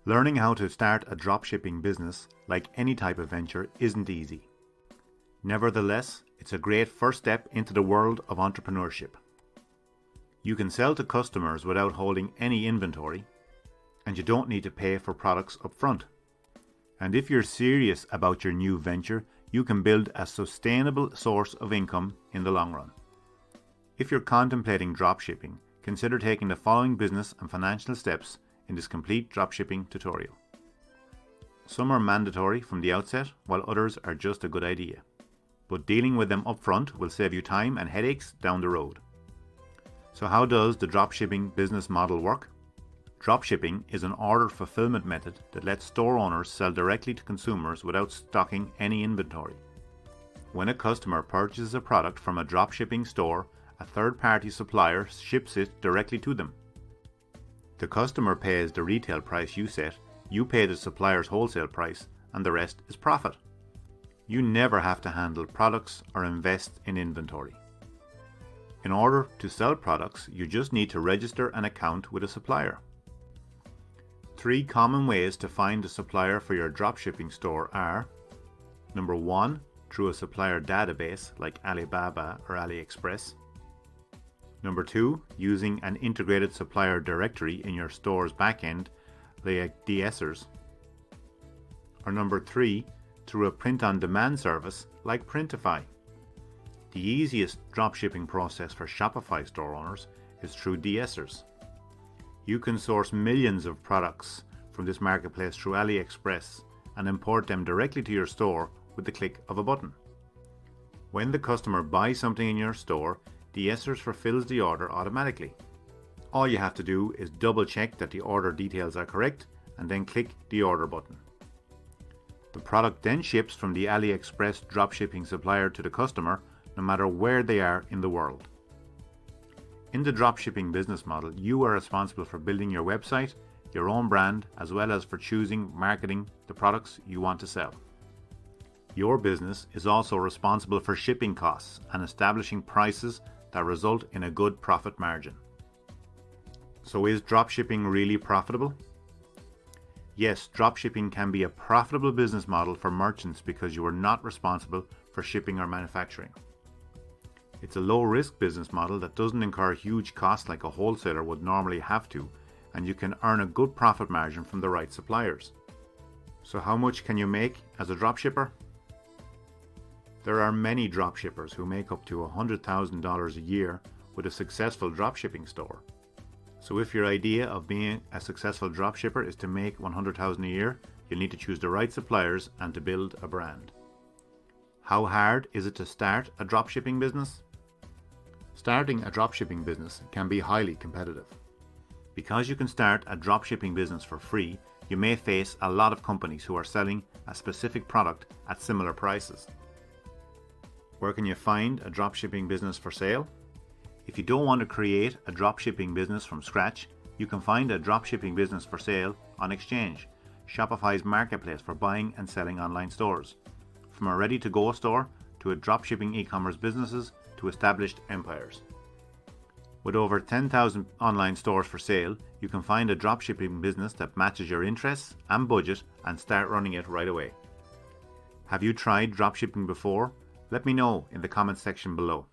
Learning how to start a dropshipping business, like any type of venture, isn't easy. Nevertheless, it's a great first step into the world of entrepreneurship. You can sell to customers without holding any inventory, and you don't need to pay for products up front. And if you're serious about your new venture, you can build a sustainable source of income in the long run. If you're contemplating dropshipping, consider taking the following business and financial steps in this complete dropshipping tutorial. Some are mandatory from the outset, while others are just a good idea. But dealing with them upfront will save you time and headaches down the road. So how does the dropshipping business model work? Dropshipping is an order fulfillment method that lets store owners sell directly to consumers without stocking any inventory. When a customer purchases a product from a dropshipping store, a third-party supplier ships it directly to them. The customer pays the retail price you set, you pay the supplier's wholesale price, and the rest is profit. You never have to handle products or invest in inventory. In order to sell products, you just need to register an account with a supplier. 3 common ways to find a supplier for your dropshipping store are: number 1, through a supplier database like Alibaba or AliExpress. Number 2, using an integrated supplier directory in your store's backend like DSers. Or number 3, through a print-on-demand service like Printify. The easiest dropshipping process for Shopify store owners is through DSers. You can source millions of products from this marketplace through AliExpress and import them directly to your store with the click of a button. When the customer buys something in your store, DSers fulfills the order automatically. All you have to do is double check that the order details are correct and then click the order button. The product then ships from the AliExpress dropshipping supplier to the customer, no matter where they are in the world. In the dropshipping business model, you are responsible for building your website, your own brand, as well as for choosing, marketing the products you want to sell. Your business is also responsible for shipping costs and establishing prices that result in a good profit margin. So is dropshipping really profitable? Yes, dropshipping can be a profitable business model for merchants because you are not responsible for shipping or manufacturing. It's a low-risk business model that doesn't incur huge costs like a wholesaler would normally have to, and you can earn a good profit margin from the right suppliers. So how much can you make as a dropshipper? There are many dropshippers who make up to $100,000 a year with a successful dropshipping store. So if your idea of being a successful dropshipper is to make $100,000 a year, you'll need to choose the right suppliers and to build a brand. How hard is it to start a dropshipping business? Starting a dropshipping business can be highly competitive. Because you can start a dropshipping business for free, you may face a lot of companies who are selling a specific product at similar prices. Where can you find a dropshipping business for sale? If you don't want to create a dropshipping business from scratch, you can find a dropshipping business for sale on Exchange, Shopify's marketplace for buying and selling online stores. From a ready-to-go store to a dropshipping e-commerce businesses to established empires. With over 10,000 online stores for sale, you can find a dropshipping business that matches your interests and budget and start running it right away. Have you tried dropshipping before? Let me know in the comments section below.